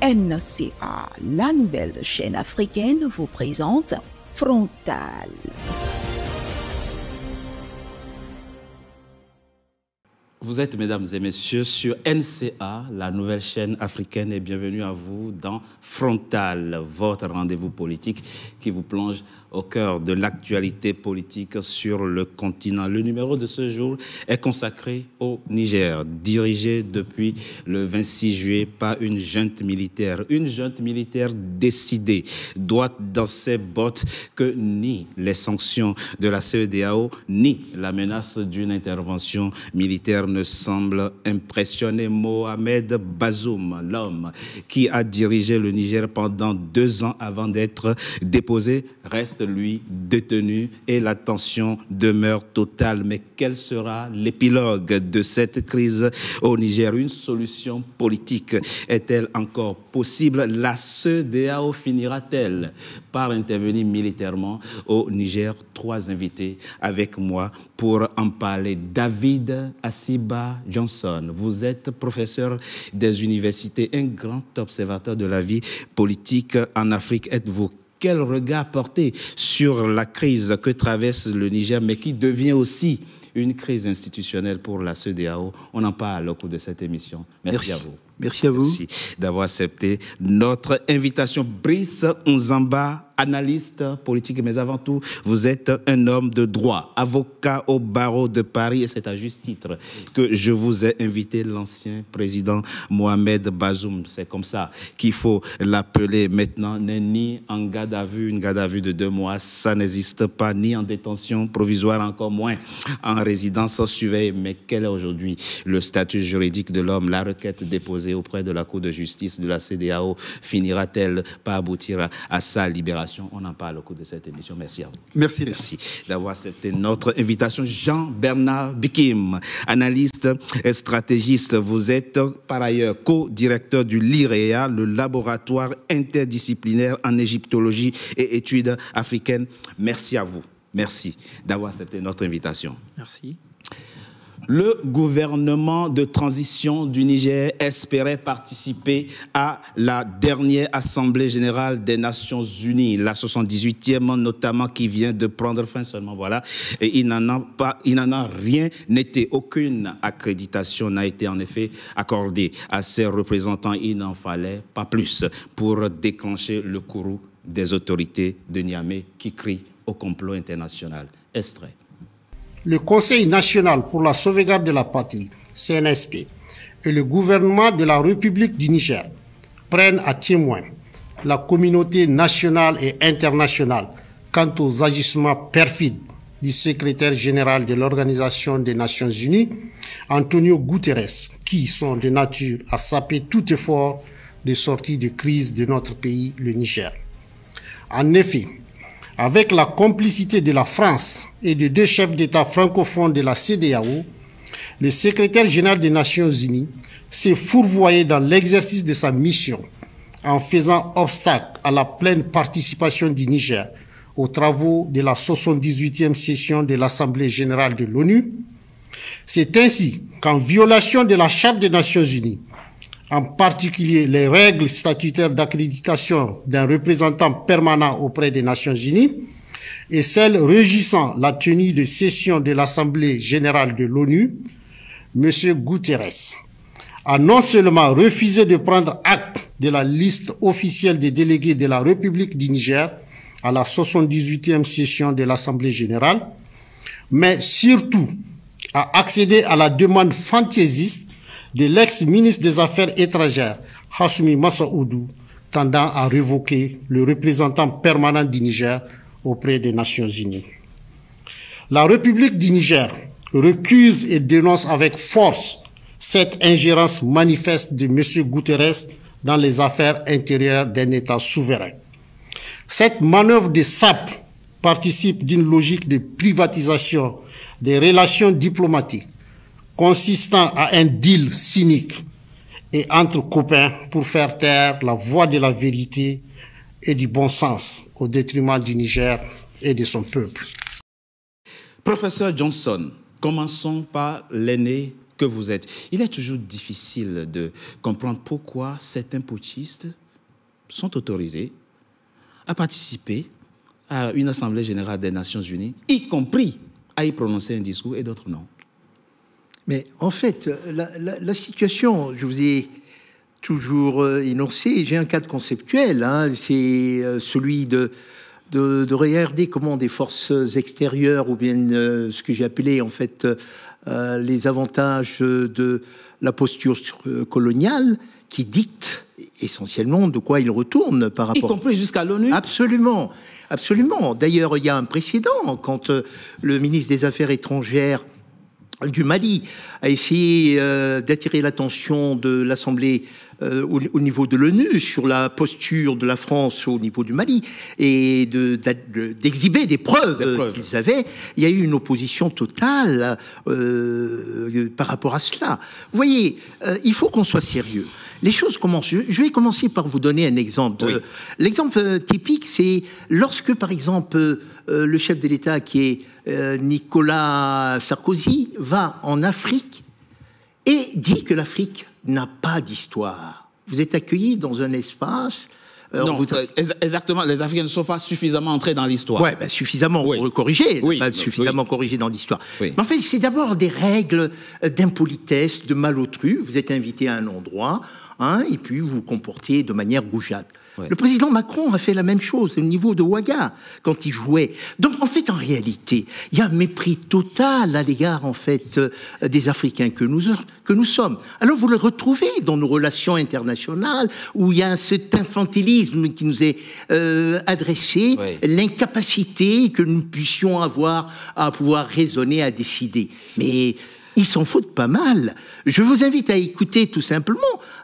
NCA, la nouvelle chaîne africaine, vous présente Frontal. Vous êtes, mesdames et messieurs, sur NCA, la nouvelle chaîne africaine, et bienvenue à vous dans Frontal, votre rendez-vous politique qui vous plonge au cœur de l'actualité politique sur le continent. Le numéro de ce jour est consacré au Niger, dirigé depuis le 26 juillet par une junte militaire décidée, droite dans ses bottes, que ni les sanctions de la CEDEAO, ni la menace d'une intervention militaire ne semblent impressionner Mohamed Bazoum, l'homme qui a dirigé le Niger pendant 2 ans avant d'être déposé, reste lui détenu et la tension demeure totale. Mais quel sera l'épilogue de cette crise au Niger? Une solution politique est-elle encore possible? La CEDEAO finira-t-elle par intervenir militairement au Niger? 3 invités avec moi pour en parler. David Assiba Johnson, vous êtes professeur des universités, un grand observateur de la vie politique en Afrique. Êtes-vous? Quel regard porter sur la crise que traverse le Niger, mais qui devient aussi une crise institutionnelle pour la CEDEAO? On en parle au cours de cette émission. Merci à vous. Merci à vous. Merci d'avoir accepté notre invitation. Brice Nzamba, analyste politique, mais avant tout, vous êtes un homme de droit, avocat au barreau de Paris, et c'est à juste titre que je vous ai invité. L'ancien président Mohamed Bazoum, c'est comme ça qu'il faut l'appeler maintenant, n'est ni en garde à vue, une garde à vue de 2 mois, ça n'existe pas, ni en détention provisoire, encore moins en résidence surveillée. Mais quel est aujourd'hui le statut juridique de l'homme? La requête déposée auprès de la Cour de justice de la CEDEAO finira-t-elle par aboutir à sa libération? On en parle au cours de cette émission. Merci à vous. Merci. Merci d'avoir accepté notre invitation. Jean-Bernard Bikim, analyste et stratégiste. Vous êtes par ailleurs co-directeur du LIREA, le laboratoire interdisciplinaire en égyptologie et études africaines. Merci à vous. Merci d'avoir accepté notre invitation. Merci. Le gouvernement de transition du Niger espérait participer à la dernière Assemblée générale des Nations Unies, la 78e notamment, qui vient de prendre fin seulement, voilà. Et il n'en a rien été. Aucune accréditation n'a été en effet accordée à ses représentants. Il n'en fallait pas plus pour déclencher le courroux des autorités de Niamey qui crient au complot international. Extrait. Le Conseil national pour la sauvegarde de la patrie, CNSP, et le gouvernement de la République du Niger prennent à témoin la communauté nationale et internationale quant aux agissements perfides du secrétaire général de l'Organisation des Nations Unies, Antonio Guterres, qui sont de nature à saper tout effort de sortie de crise de notre pays, le Niger. En effet, avec la complicité de la France et de 2 chefs d'État francophones de la CEDEAO, le secrétaire général des Nations Unies s'est fourvoyé dans l'exercice de sa mission en faisant obstacle à la pleine participation du Niger aux travaux de la 78e session de l'Assemblée générale de l'ONU. C'est ainsi qu'en violation de la Charte des Nations Unies, en particulier les règles statutaires d'accréditation d'un représentant permanent auprès des Nations Unies et celles régissant la tenue de session de l'Assemblée générale de l'ONU, M. Guterres a non seulement refusé de prendre acte de la liste officielle des délégués de la République du Niger à la 78e session de l'Assemblée générale, mais surtout a accédé à la demande fantaisiste de l'ex-ministre des Affaires étrangères, Hassoumi Massaoudou, tendant à révoquer le représentant permanent du Niger auprès des Nations Unies. La République du Niger recuse et dénonce avec force cette ingérence manifeste de M. Guterres dans les affaires intérieures d'un État souverain. Cette manœuvre de sape participe d'une logique de privatisation des relations diplomatiques consistant à un deal cynique et entre copains pour faire taire la voix de la vérité et du bon sens au détriment du Niger et de son peuple. Professeur Johnson, commençons par l'aîné que vous êtes, il est toujours difficile de comprendre pourquoi certains putschistes sont autorisés à participer à une Assemblée générale des Nations Unies, y compris à y prononcer un discours, et d'autres non. Mais en fait, la situation, je vous ai toujours énoncé, j'ai un cadre conceptuel, hein, c'est celui de regarder comment des forces extérieures, ou bien ce que j'ai appelé en fait les avantages de la posture coloniale, qui dictent essentiellement de quoi il retourne par rapport... Y compris jusqu'à l'ONU. Absolument, absolument. D'ailleurs, il y a un précédent quand le ministre des Affaires étrangères du Mali a essayé d'attirer l'attention de l'Assemblée au niveau de l'ONU sur la posture de la France au niveau du Mali et d'exhiber des preuves qu'ils avaient. Il y a eu une opposition totale par rapport à cela. Vous voyez, il faut qu'on soit sérieux. Les choses commencent. Je vais commencer par vous donner un exemple. Oui. L'exemple typique, c'est lorsque, par exemple, le chef de l'État, qui est Nicolas Sarkozy, va en Afrique et dit que l'Afrique n'a pas d'histoire. Vous êtes accueillis dans un espace... non, exactement. Les Africains ne sont pas suffisamment entrés dans l'histoire. Oui, ben, suffisamment corrigés, pas suffisamment corrigés dans l'histoire. Oui. Mais en fait, c'est d'abord des règles d'impolitesse, de malotru. Vous êtes invité à un endroit, hein, et puis vous vous comportez de manière goujate. Ouais. Le président Macron a fait la même chose au niveau de Ouaga, quand il jouait. Donc, en fait, en réalité, il y a un mépris total à l'égard, en fait, des Africains que nous sommes. Alors, vous le retrouvez dans nos relations internationales, où il y a cet infantilisme qui nous est adressé, l'incapacité que nous puissions avoir à pouvoir raisonner, à décider. Mais... ils s'en foutent pas mal. Je vous invite à écouter tout simplement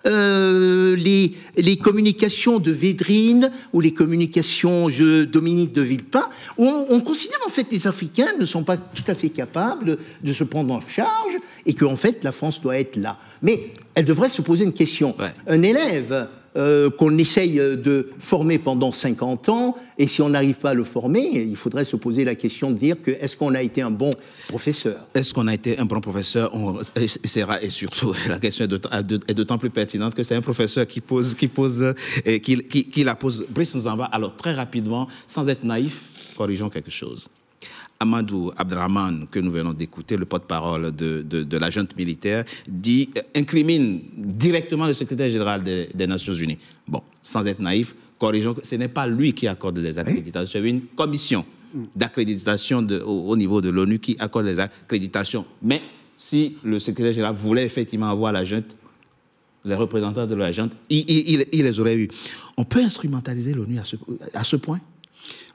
les communications de Védrine ou les communications de Dominique de Villepin, où on considère en fait que les Africains ne sont pas tout à fait capables de se prendre en charge et qu'en fait la France doit être là. Mais elle devrait se poser une question. Ouais. Un élève qu'on essaye de former pendant 50 ans, et si on n'arrive pas à le former, il faudrait se poser la question de dire que est-ce qu'on a été un bon professeur ? Est-ce qu'on a été un bon professeur ? Et surtout, la question est d'autant plus pertinente que c'est un professeur qui la pose. Brice Nzamba, alors très rapidement, sans être naïf, corrigeons quelque chose. Amadou Abdrahmane, que nous venons d'écouter, le porte-parole de la junte militaire, incrimine directement le secrétaire général des Nations Unies. Bon, sans être naïf, corrigeons que ce n'est pas lui qui accorde les accréditations, c'est une commission d'accréditation au niveau de l'ONU qui accorde les accréditations. Mais si le secrétaire général voulait effectivement avoir la junte, les représentants de la junte, il les aurait eus. On peut instrumentaliser l'ONU à ce point ?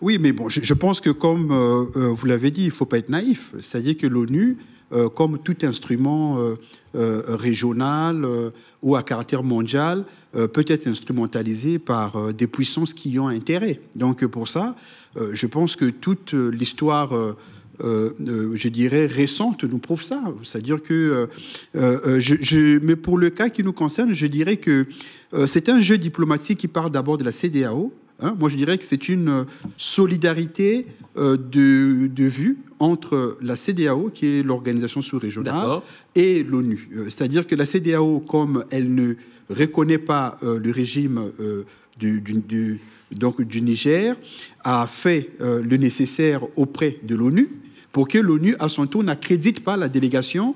Oui, mais bon, je pense que comme vous l'avez dit, il ne faut pas être naïf. C'est-à-dire que l'ONU, comme tout instrument régional ou à caractère mondial, peut être instrumentalisé par des puissances qui y ont intérêt. Donc pour ça, je pense que toute l'histoire, je dirais, récente nous prouve ça. C'est-à-dire que, mais pour le cas qui nous concerne, je dirais que c'est un jeu diplomatique qui part d'abord de la CEDEAO. Hein, moi, je dirais que c'est une solidarité de vue entre la CEDEAO, qui est l'organisation sous-régionale, et l'ONU. C'est-à-dire que la CEDEAO, comme elle ne reconnaît pas le régime du Niger, a fait le nécessaire auprès de l'ONU pour que l'ONU, à son tour, n'accrédite pas la délégation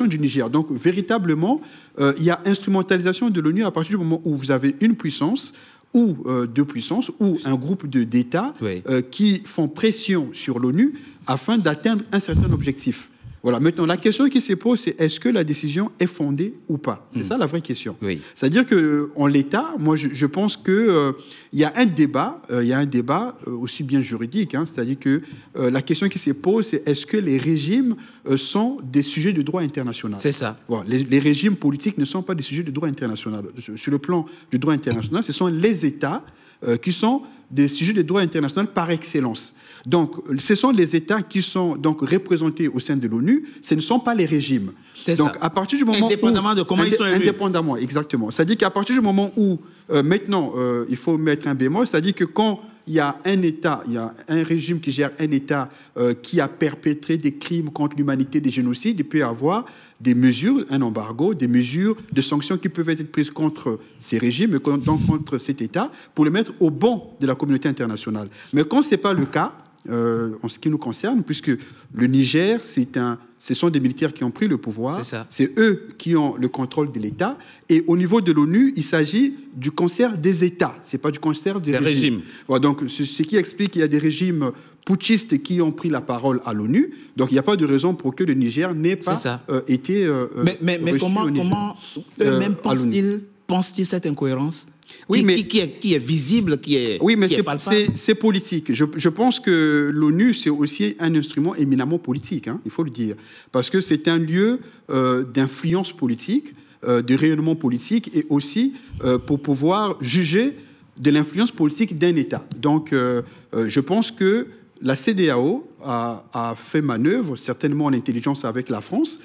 du Niger. Donc, véritablement, il y a instrumentalisation de l'ONU à partir du moment où vous avez une puissance ou deux puissances, ou un groupe d'États qui font pression sur l'ONU afin d'atteindre un certain objectif. Voilà. Maintenant, la question qui se pose, c'est est-ce que la décision est fondée ou pas ? C'est ça la vraie question. Oui. C'est-à-dire qu'en l'état, moi, je pense qu'il y a un débat, aussi bien juridique, hein, c'est-à-dire que la question qui se pose, c'est est-ce que les régimes sont des sujets de droit international ? C'est ça. Voilà. Les régimes politiques ne sont pas des sujets de droit international. Sur le plan du droit international, ce sont les États qui sont des sujets de droit international par excellence. Donc, ce sont les États qui sont donc représentés au sein de l'ONU, ce ne sont pas les régimes. C'est donc, ça. À partir du moment indépendamment de comment ils sont élus. Indépendamment, exactement. C'est-à-dire qu'à partir du moment où, maintenant, il faut mettre un bémol, c'est-à-dire que quand il y a un État, il y a un régime qui gère un État qui a perpétré des crimes contre l'humanité, des génocides, il peut y avoir des mesures, un embargo, des mesures de sanctions qui peuvent être prises contre ces régimes, donc contre cet État, pour le mettre au banc de la communauté internationale. Mais quand ce n'est pas le cas, en ce qui nous concerne, puisque le Niger, ce sont des militaires qui ont pris le pouvoir, c'est eux qui ont le contrôle de l'État, et au niveau de l'ONU, il s'agit du concert des États, ce n'est pas du concert des régimes. Voilà, donc, ce qui explique qu'il y a des régimes putschistes qui ont pris la parole à l'ONU, donc il n'y a pas de raison pour que le Niger n'ait pas été mais comment même pense-t-il cette incohérence qui est visible, qui est palpable. C'est politique. Je pense que l'ONU, c'est aussi un instrument éminemment politique, hein, il faut le dire, parce que c'est un lieu d'influence politique, de rayonnement politique, et aussi pour pouvoir juger de l'influence politique d'un État. Donc, je pense que la CEDEAO a fait manœuvre, certainement en intelligence avec la France,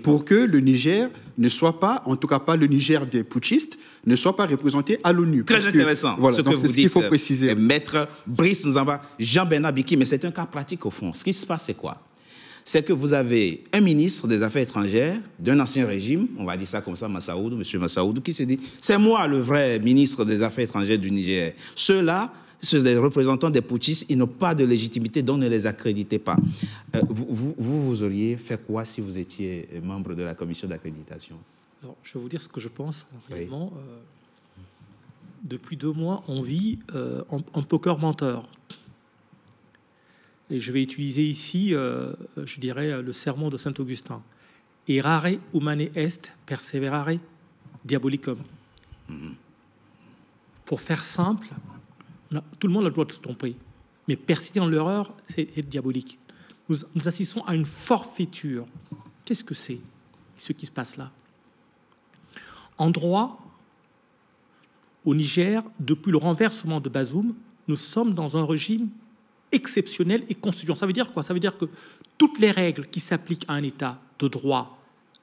pour que le Niger ne soit pas, en tout cas pas le Niger des putschistes, ne soit pas représenté à l'ONU. Très intéressant, voilà, ce que vous dites, qu'il faut préciser. Maître Brice Nzamba, Jean-Bernard Biki, mais c'est un cas pratique au fond. Ce qui se passe, c'est quoi? C'est que vous avez un ministre des Affaires étrangères d'un ancien régime, on va dire ça comme ça, Massaoudou, M. Massaoudou, qui se dit « c'est moi le vrai ministre des Affaires étrangères du Niger ». Ceux-là, les représentants des putschistes, ils n'ont pas de légitimité, donc ne les accréditez pas. Vous auriez fait quoi si vous étiez membre de la commission d'accréditation? Alors, je vais vous dire ce que je pense réellement. Depuis 2 mois, on vit un poker menteur. Et je vais utiliser ici, je dirais, le sermon de Saint-Augustin. Errare humane est, perseverare diabolicum. Pour faire simple, tout le monde a le droit de se tromper, mais persister dans l'erreur, c'est diabolique. Nous assistons à une forfaiture. Qu'est-ce que c'est, ce qui se passe là? En droit, au Niger, depuis le renversement de Bazoum, nous sommes dans un régime exceptionnel et constituant. Ça veut dire quoi? Ça veut dire que toutes les règles qui s'appliquent à un État de droit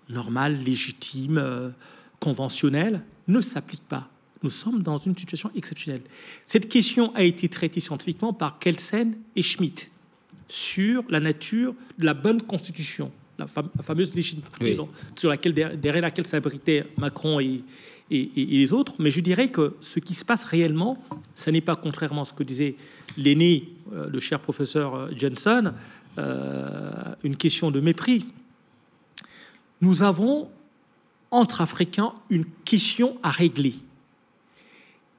normal, légitime, conventionnel, ne s'appliquent pas. Nous sommes dans une situation exceptionnelle. Cette question a été traitée scientifiquement par Kelsen et Schmitt sur la nature de la bonne constitution, la fameuse légitimité sur laquelle, derrière laquelle s'abritaient Macron et les autres. Mais je dirais que ce qui se passe réellement, ce n'est pas, contrairement à ce que disait l'aîné, le cher professeur Johnson, une question de mépris. Nous avons, entre Africains, une question à régler.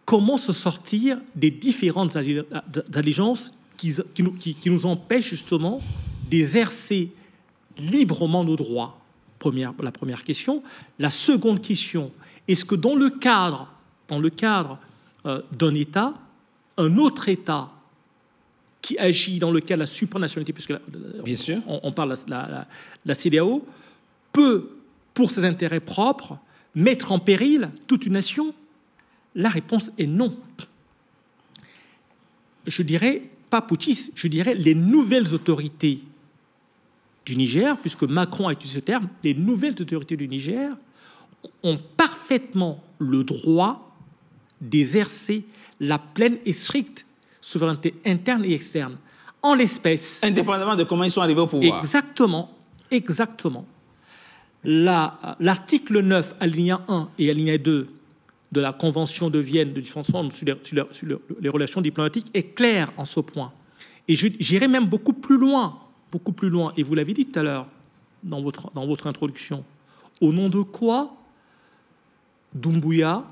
Comment se sortir des différentes allégeances qui nous empêchent justement d'exercer librement nos droits? La première question. La seconde question, est-ce que dans le cadre d'un État, un autre État qui agit dans le cadre de la supranationalité, puisque bien sûr, on parle de la CEDEAO, peut, pour ses intérêts propres, mettre en péril toute une nation? La réponse est non. Je dirais, pas putschiste, je dirais les nouvelles autorités du Niger, puisque Macron a utilisé ce terme, les nouvelles autorités du Niger ont parfaitement le droit d'exercer la pleine et stricte souveraineté interne et externe. En l'espèce... Indépendamment de comment ils sont arrivés au pouvoir. Exactement, exactement. L'article 9, alinéa 1 et alinéa 2 de la Convention de Vienne de 1960 sur les relations diplomatiques est clair en ce point. Et j'irai même beaucoup plus loin, et vous l'avez dit tout à l'heure dans votre introduction. Au nom de quoi Doumbouya,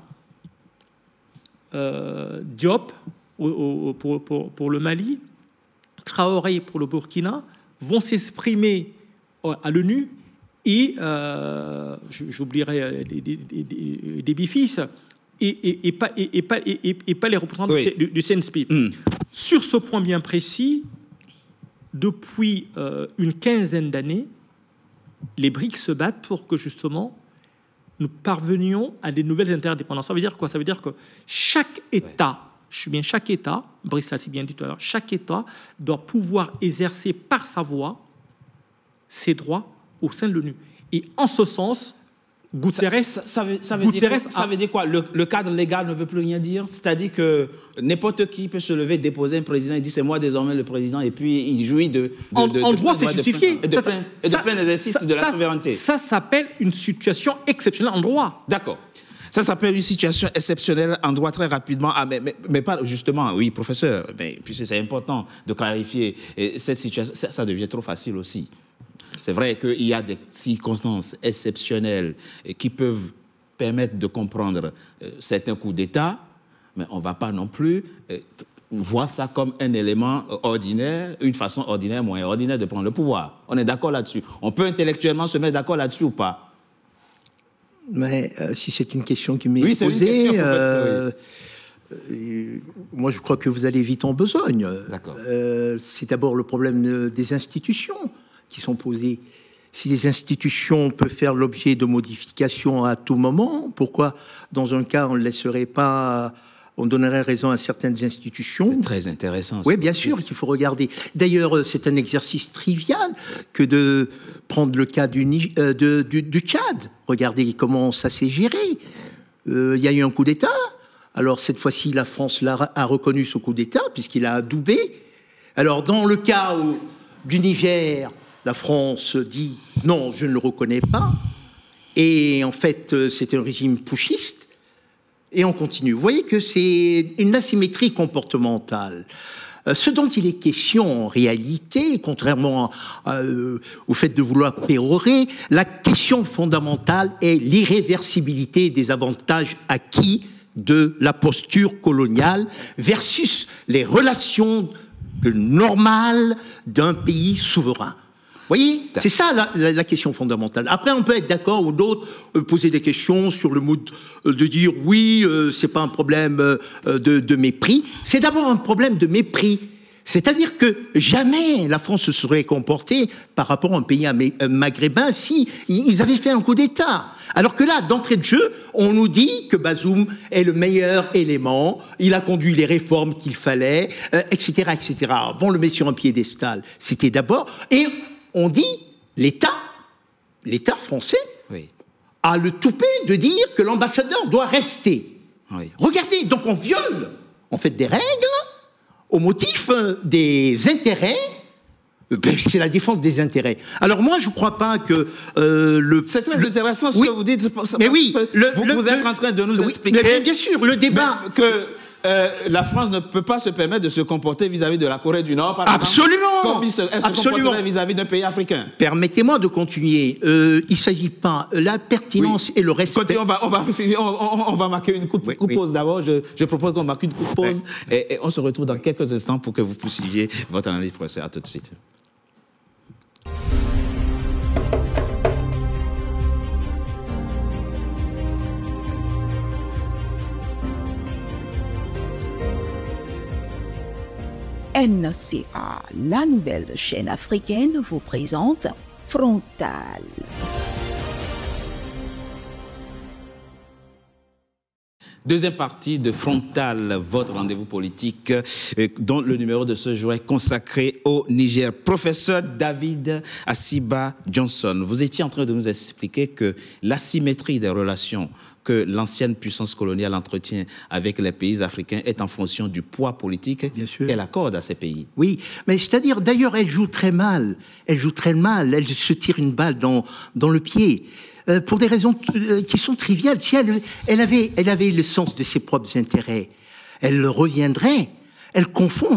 Diop pour le Mali, Traoré pour le Burkina vont s'exprimer à l'ONU et j'oublierai des bifis et pas les représentants du CNSP. Sur ce point bien précis, depuis une quinzaine d'années, les BRICS se battent pour que justement nous parvenions à des nouvelles interdépendances. Ça veut dire quoi? Ça veut dire que chaque État, chaque État, Brice l'a si bien dit tout à l'heure, chaque État doit pouvoir exercer par sa voix ses droits au sein de l'ONU. Et en ce sens, Guterres, ça veut dire quoi? Le cadre légal ne veut plus rien dire? C'est-à-dire que n'importe qui peut se lever, déposer un président et dire c'est moi désormais le président, et puis il jouit en droit, c'est justifié. Et de plein exercice de la souveraineté. Ça s'appelle une situation exceptionnelle en droit. D'accord. Ça s'appelle une situation exceptionnelle en droit, très rapidement. Ah, mais pas justement, oui, professeur, puisque c'est important de clarifier cette situation, ça devient trop facile aussi. C'est vrai qu'il y a des circonstances exceptionnelles qui peuvent permettre de comprendre certains coups d'État, mais on ne va pas non plus voir ça comme un élément ordinaire, une façon ordinaire, moins ordinaire de prendre le pouvoir. On est d'accord là-dessus. On peut intellectuellement se mettre d'accord là-dessus ou pas? Mais si c'est une question qui m'est posée, moi je crois que vous allez vite en besogne. D'accord. C'est d'abord le problème des institutions qui sont posées. Si les institutions peuvent faire l'objet de modifications à tout moment, pourquoi dans un cas on ne laisserait pas, on donnerait raison à certaines institutions? C'est très intéressant. Oui, bien sûr qu'il faut regarder. D'ailleurs, c'est un exercice trivial que de prendre le cas du Tchad. Regardez comment ça s'est géré. Il y a eu un coup d'État. Alors cette fois-ci, la France a reconnu ce coup d'État puisqu'il a adoubé. Alors dans le cas du Niger, la France dit non, je ne le reconnais pas. Et en fait, c'est un régime putschiste. Et on continue. Vous voyez que c'est une asymétrie comportementale. Ce dont il est question en réalité, contrairement au fait de vouloir pérorer, la question fondamentale est l'irréversibilité des avantages acquis de la posture coloniale versus les relations normales d'un pays souverain. Vous voyez, c'est ça la question fondamentale. Après, on peut être d'accord ou d'autres poser des questions sur le mode de dire oui, c'est pas un problème de mépris. C'est d'abord un problème de mépris. C'est-à-dire que jamais la France se serait comportée par rapport à un pays maghrébin si ils avaient fait un coup d'État. Alors que là, d'entrée de jeu, on nous dit que Bazoum est le meilleur élément, il a conduit les réformes qu'il fallait, etc., etc. Bon, le met sur un piédestal. C'était d'abord... Et on dit, l'État français a le toupet de dire que l'ambassadeur doit rester. Oui. Regardez, donc on viole, en fait, des règles au motif des intérêts. C'est la défense des intérêts. Alors moi, je ne crois pas que c'est très intéressant ce que vous dites. Mais oui, vous êtes en train de nous expliquer. Mais bien sûr, le débat que la France ne peut pas se permettre de se comporter vis-à-vis de la Corée du Nord, par exemple. Absolument. Comme elle se comporterait vis-à-vis d'un pays africain. Permettez-moi de continuer. Il ne s'agit pas la pertinence et le respect. On va marquer une pause d'abord. Je propose qu'on marque une pause et on se retrouve dans quelques instants pour que vous poursuiviez votre analyse, professeur. À tout de suite. NCA, la nouvelle chaîne africaine, vous présente Frontal. Deuxième partie de Frontal, votre rendez-vous politique, dont le numéro de ce jour est consacré au Niger. Professeur David Asiba Johnson, vous étiez en train de nous expliquer que l'asymétrie des relations que l'ancienne puissance coloniale entretient avec les pays africains est en fonction du poids politique qu'elle accorde à ces pays. Oui, mais c'est-à-dire, d'ailleurs, elle joue très mal. Elle se tire une balle dans le pied. Pour des raisons qui sont triviales. Si elle avait le sens de ses propres intérêts, elle reviendrait. Elle confond.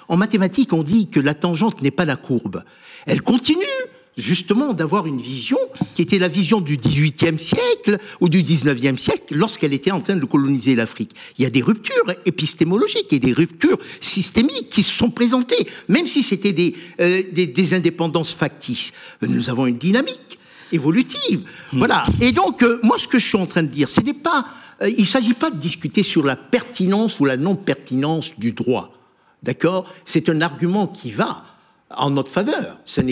En mathématiques, on dit que la tangente n'est pas la courbe. Elle continue justement d'avoir une vision qui était la vision du XVIIIe siècle ou du XIXe siècle lorsqu'elle était en train de coloniser l'Afrique. Il y a des ruptures épistémologiques et des ruptures systémiques qui se sont présentées, même si c'était des indépendances factices. Nous avons une dynamique évolutive. Voilà. Et donc, moi, ce que je suis en train de dire, il ne s'agit pas de discuter sur la pertinence ou la non-pertinence du droit. D'accord ? C'est un argument qui va en notre faveur. C'est un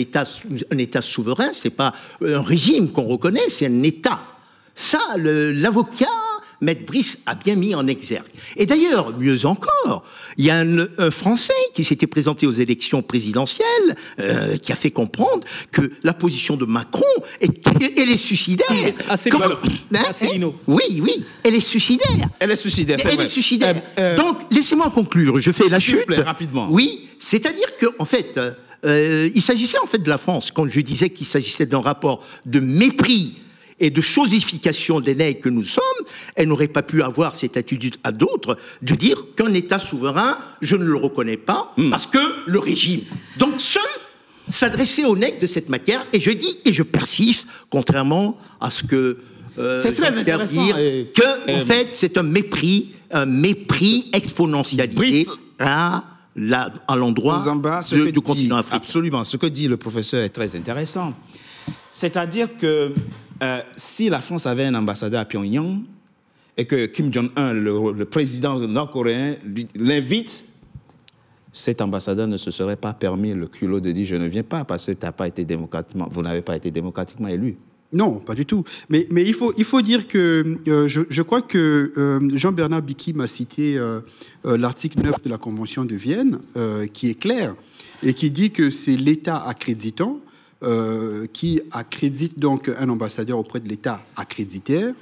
État souverain, c'est pas un régime qu'on reconnaît, c'est un État. Ça, l'avocat Maître Brice a bien mis en exergue. Et d'ailleurs, mieux encore, il y a un Français qui s'était présenté aux élections présidentielles, qui a fait comprendre que la position de Macron elle est suicidaire. Asselineau. Oui, elle est suicidaire. Elle est suicidaire, c'est Elle vrai. est suicidaire. Donc, laissez-moi conclure. Je fais la S'il vous chute. plaît, rapidement. Oui, c'est-à-dire que, en fait, il s'agissait en fait de la France, quand je disais qu'il s'agissait d'un rapport de mépris et de chosification des nègres que nous sommes. Elle n'aurait pas pu avoir cette attitude à d'autres de dire qu'un État souverain, je ne le reconnais pas, parce que le régime. Donc, seul s'adresser aux nègres de cette matière, et je dis, et je persiste, contrairement à ce que c'est très intéressant. dire, que, en fait, c'est un mépris exponentialisé à l'endroit du continent africain. Absolument. Ce que dit le professeur est très intéressant. C'est-à-dire que si la France avait un ambassadeur à Pyongyang et que Kim Jong-un, le président nord-coréen, l'invite, cet ambassadeur ne se serait pas permis le culot de dire « je ne viens pas parce que vous n'avez pas été démocratiquement élu ». Non, pas du tout. Mais il faut dire que je crois que Jean-Bernard Bikim a cité l'article 9 de la Convention de Vienne, qui est clair, et qui dit que c'est l'État accréditant qui accrédite donc un ambassadeur auprès de l'État accréditaire.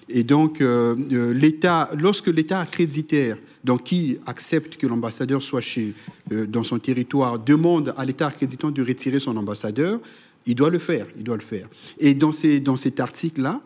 Et donc, lorsque l'État accréditaire, donc qui accepte que l'ambassadeur soit dans son territoire, demande à l'État accréditant de retirer son ambassadeur, il doit le faire. Et dans cet article-là,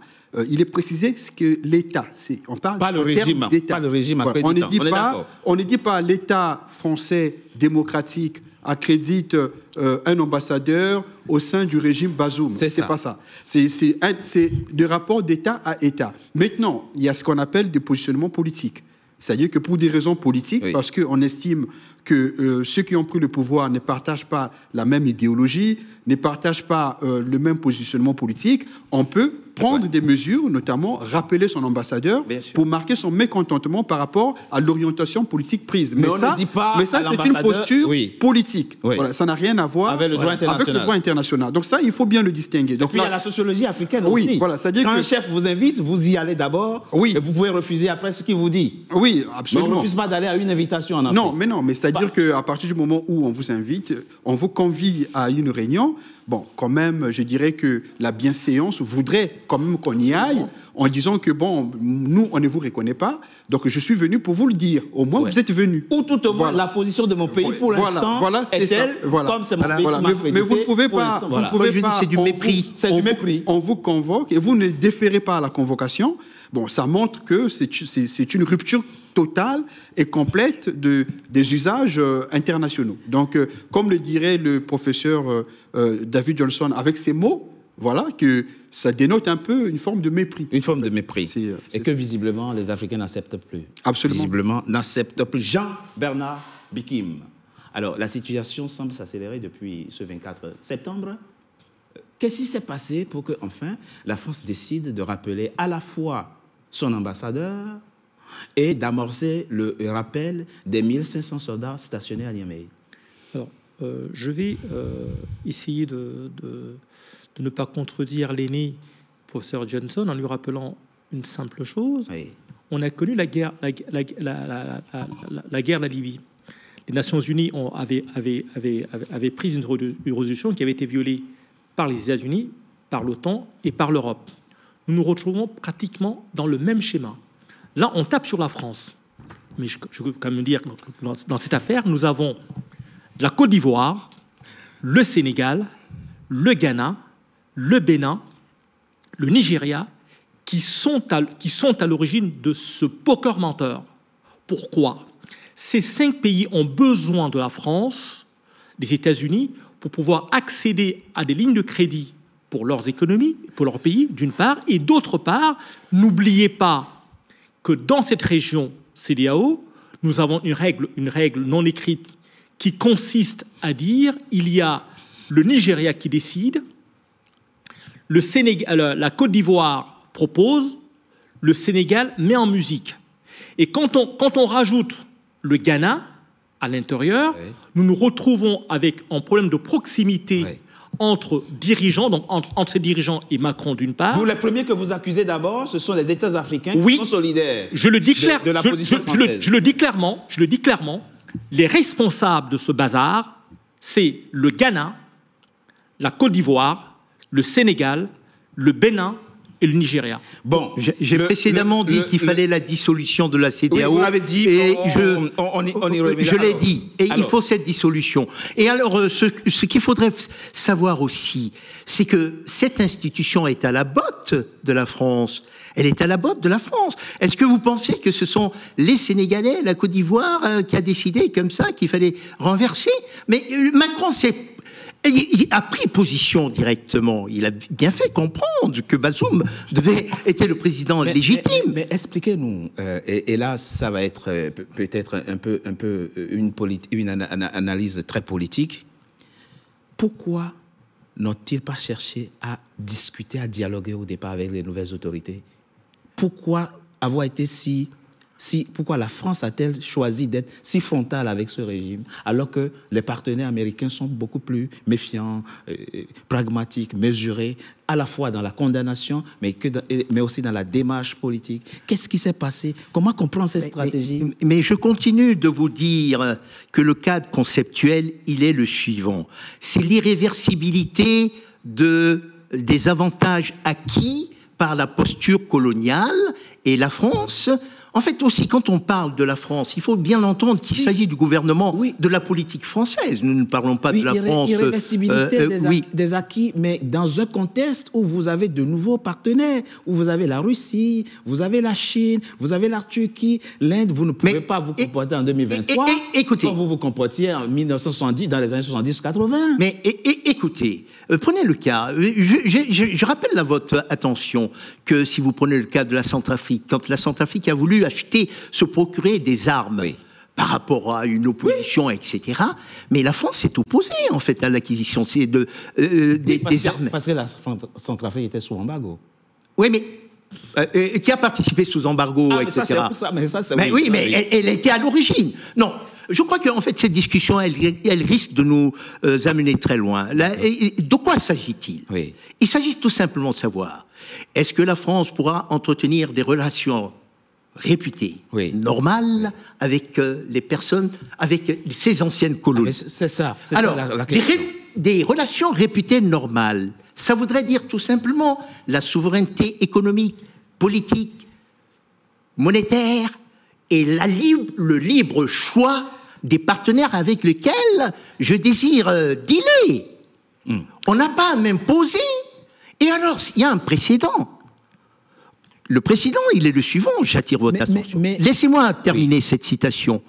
il est précisé que l'État, on parle pas le régime d'État. Pas le régime accréditant. On ne dit pas l'État français démocratique accrédite un ambassadeur au sein du régime Bazoum. C'est pas ça. C'est de rapport d'État à État. Maintenant, il y a ce qu'on appelle des positionnements politiques. C'est-à-dire que pour des raisons politiques, parce qu'on estime que ceux qui ont pris le pouvoir ne partagent pas la même idéologie, ne partagent pas le même positionnement politique, on peut prendre des mesures, notamment rappeler son ambassadeur pour marquer son mécontentement par rapport à l'orientation politique prise. Mais ça, c'est une posture politique. Voilà, ça n'a rien à voir avec le droit international. Donc ça, il faut bien le distinguer. Donc, et puis il y a la sociologie africaine aussi. Voilà, c'est-à-dire quand un chef vous invite, vous y allez d'abord, et vous pouvez refuser après ce qu'il vous dit. Oui, absolument. Mais on ne refuse pas d'aller à une invitation en Afrique. Non, mais c'est-à-dire qu'à partir du moment où on vous invite, on vous convie à une réunion, bon, quand même, je dirais que la bienséance voudrait quand même qu'on y aille, en disant que, bon, nous, on ne vous reconnaît pas, donc je suis venu pour vous le dire. Au moins, vous êtes venu. Ou tout au moins, la position de mon pays, pour l'instant, est telle, comme c'est mon pays qui m'a accrédité. Mais vous ne pouvez pas... C'est du mépris. C'est du mépris. On vous convoque et vous ne déférez pas à la convocation. Bon, ça montre que c'est une rupture totale et complète des usages internationaux. Donc, comme le dirait le professeur David Johnson avec ces mots, voilà, que ça dénote un peu une forme de mépris. Une forme de mépris. Et que visiblement, les Africains n'acceptent plus. Absolument. Visiblement, n'acceptent plus. Jean-Bernard Bikim. Alors, la situation semble s'accélérer depuis ce 24 septembre. Qu'est-ce qui s'est passé pour que, enfin, la France décide de rappeler à la fois son ambassadeur et d'amorcer le rappel des 1500 soldats stationnés à Niamey? Alors, je vais essayer de ne pas contredire l'aîné, professeur Johnson, en lui rappelant une simple chose. Oui. On a connu la guerre de la Libye. Les Nations Unies avaient pris une résolution qui avait été violée par les États-Unis, par l'OTAN et par l'Europe. Nous nous retrouvons pratiquement dans le même schéma. Là, on tape sur la France. Mais je veux quand même dire que dans cette affaire, nous avons la Côte d'Ivoire, le Sénégal, le Ghana, le Bénin, le Nigeria, qui sont à l'origine de ce poker menteur. Pourquoi? Ces 5 pays ont besoin de la France, des États-Unis, pour pouvoir accéder à des lignes de crédit pour leurs économies, pour leur pays, d'une part, et d'autre part, n'oubliez pas que dans cette région CEDEAO, nous avons une règle non écrite qui consiste à dire il y a le Nigeria qui décide, le Sénégal, la Côte d'Ivoire propose, le Sénégal met en musique. Et quand on rajoute le Ghana à l'intérieur, nous nous retrouvons avec un problème de proximité entre dirigeants, donc entre ces dirigeants et Macron d'une part. Vous, les premiers que vous accusez d'abord, ce sont les États africains Oui, qui sont solidaires je le dis de la position française. je le dis clairement, les responsables de ce bazar, c'est le Ghana, la Côte d'Ivoire, le Sénégal, le Bénin et le Nigeria. Bon, j'ai précédemment dit qu'il fallait la dissolution de la CEDEAO. Oui, vous l'avez dit, et on y revient. Je l'ai dit, et il faut cette dissolution. Et alors, ce qu'il faudrait savoir aussi, c'est que cette institution est à la botte de la France. Elle est à la botte de la France. Est-ce que vous pensez que ce sont les Sénégalais, la Côte d'Ivoire, qui a décidé comme ça qu'il fallait renverser? Mais Macron, il a pris position directement. Il a bien fait comprendre que Bazoum était le président légitime. Mais expliquez-nous, et là, ça va être peut-être un peu une analyse très politique. Pourquoi n'ont-ils pas cherché à discuter, à dialoguer au départ avec les nouvelles autorités? Pourquoi avoir été pourquoi la France a-t-elle choisi d'être si frontale avec ce régime, alors que les partenaires américains sont beaucoup plus méfiants, pragmatiques, mesurés, à la fois dans la condamnation, mais aussi dans la démarche politique? Qu'est-ce qui s'est passé? Comment comprendre cette stratégie? Mais je continue de vous dire que le cadre conceptuel, il est le suivant. C'est l'irréversibilité des avantages acquis par la posture coloniale, et la France... En fait, aussi, quand on parle de la France, il faut bien entendre qu'il s'agit du gouvernement, de la politique française. Nous ne parlons pas de la France... Irréversibilité des acquis, mais dans un contexte où vous avez de nouveaux partenaires, où vous avez la Russie, vous avez la Chine, vous avez la Turquie, l'Inde. Vous ne pouvez pas vous comporter en 2023 écoutez, comme vous vous comportiez en 1970, dans les années 70-80. Mais écoutez, prenez le cas, je rappelle à votre attention que si vous prenez le cas de la Centrafrique, quand la Centrafrique a voulu se procurer des armes par rapport à une opposition, etc., mais la France s'est opposée, en fait, à l'acquisition des armes. Parce que la Centrafrique était sous embargo. Oui, mais... qui a participé sous embargo, etc. Oui, mais elle était à l'origine. Non, je crois qu'en fait, cette discussion, elle risque de nous amener très loin. De quoi s'agit-il? Il s'agit tout simplement de savoir, est-ce que la France pourra entretenir des relations réputées, normales, avec les personnes, avec ses anciennes colonies? C'est ça. Alors, ça la question. Des relations réputées normales, ça voudrait dire tout simplement la souveraineté économique, politique, monétaire et le libre choix des partenaires avec lesquels je désire dealer. On n'a pas à m'imposer. Et alors, il y a un précédent. Le précédent, il est le suivant, j'attire votre attention. Laissez-moi terminer cette citation.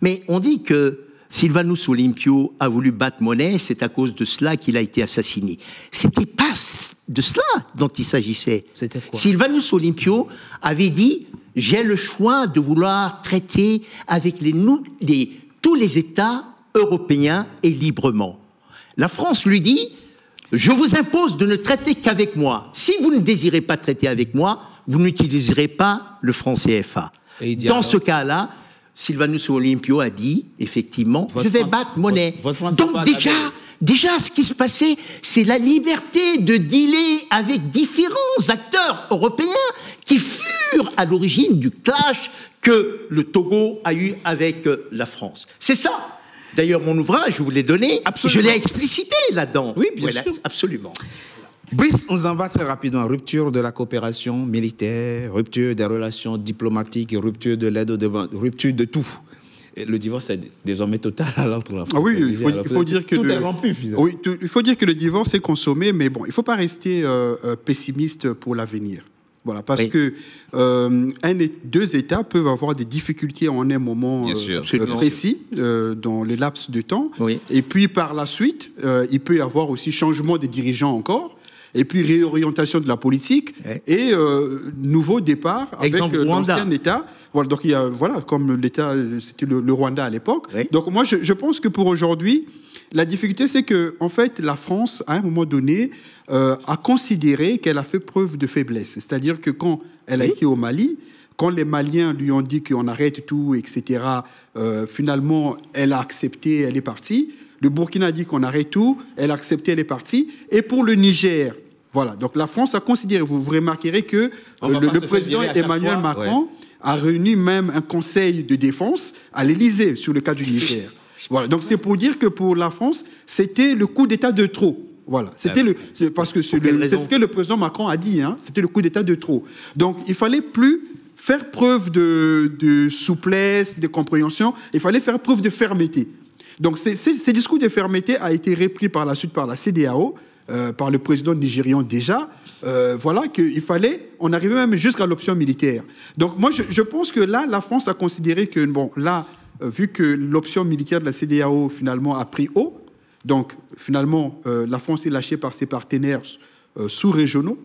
Mais on dit que Sylvanus Olympio a voulu battre Monet, c'est à cause de cela qu'il a été assassiné. C'était pas de cela dont il s'agissait. C'était quoi? Sylvanus Olympio avait dit « J'ai le choix de vouloir traiter avec tous les États européens et librement. » La France lui dit « Je vous impose de ne traiter qu'avec moi. Si vous ne désirez pas traiter avec moi, vous n'utiliserez pas le franc CFA. » Dans ce cas-là, Sylvanus Olympio a dit, effectivement, je vais battre Monet. Donc déjà, ce qui se passait, c'est la liberté de dealer avec différents acteurs européens qui furent à l'origine du clash que le Togo a eu avec la France. C'est ça. D'ailleurs, mon ouvrage, je vous l'ai donné, je l'ai explicité là-dedans. Oui, bien sûr. Absolument. Brice, on s'en va très rapidement. Rupture de la coopération militaire, rupture des relations diplomatiques, rupture de l'aide aux demandeurs, rupture de tout. Et le divorce est désormais total entre la France. Ah oui, il faut dire que tout est rompu, finalement. Oui, il faut dire que le divorce est consommé, mais bon, il ne faut pas rester pessimiste pour l'avenir. Voilà, parce que deux États peuvent avoir des difficultés en un moment précis, dans les laps de temps. Et puis, par la suite, il peut y avoir aussi changement des dirigeants encore. Et puis réorientation de la politique et nouveau départ avec l'ancien État. Voilà, donc il y a, comme l'État, c'était le Rwanda à l'époque. Donc moi, je pense que pour aujourd'hui, la difficulté, c'est que en fait, la France, à un moment donné, a considéré qu'elle a fait preuve de faiblesse. C'est-à-dire que quand elle a été au Mali, quand les Maliens lui ont dit qu'on arrête tout, etc., finalement, elle a accepté, elle est partie. Le Burkina a dit qu'on arrête tout, elle a accepté, elle est partie. Et pour le Niger, voilà, donc la France a considéré, vous remarquerez que le président Emmanuel Macron a réuni même un conseil de défense à l'Élysée sur le cas du Niger. Voilà, donc c'est pour dire que pour la France, c'était le coup d'État de trop. Voilà, parce que c'est ce que le président Macron a dit, hein, c'était le coup d'État de trop. Donc il fallait plus faire preuve de souplesse, de compréhension, il fallait faire preuve de fermeté. Donc ces discours de fermeté a été repris par la suite par la CEDEAO, par le président nigérian déjà, voilà, qu'il fallait, on arrivait même jusqu'à l'option militaire. Donc moi je pense que là, la France a considéré que, bon, là, vu que l'option militaire de la CEDEAO finalement a pris haut, donc finalement la France est lâchée par ses partenaires sous-régionaux,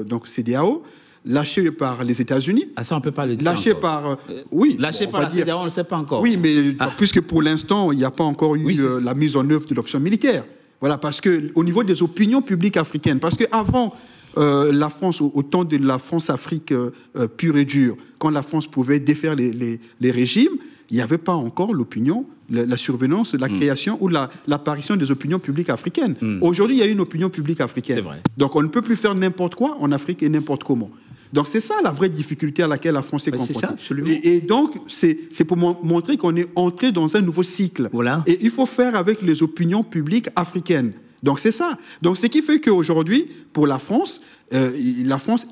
donc CEDEAO, lâché par les États-Unis. Ah, ça, on ne peut pas le dire. Lâché encore. par. Oui. Lâché par la CEDEAO, on ne le sait pas encore. Oui, mais puisque pour l'instant, il n'y a pas encore eu la mise en œuvre de l'option militaire. Voilà, parce qu'au niveau des opinions publiques africaines, parce qu'avant la France, au temps de la France-Afrique pure et dure, quand la France pouvait défaire les régimes, il n'y avait pas encore l'opinion, la survenance, la création ou l'apparition des opinions publiques africaines. Aujourd'hui, il y a une opinion publique africaine. C'est vrai. Donc, on ne peut plus faire n'importe quoi en Afrique et n'importe comment. Donc, c'est ça la vraie difficulté à laquelle la France est confrontée. C'est ça, absolument. Et donc, c'est pour montrer qu'on est entré dans un nouveau cycle. Voilà. Et il faut faire avec les opinions publiques africaines. Donc, c'est ça. Donc, ce qui fait qu'aujourd'hui, pour la France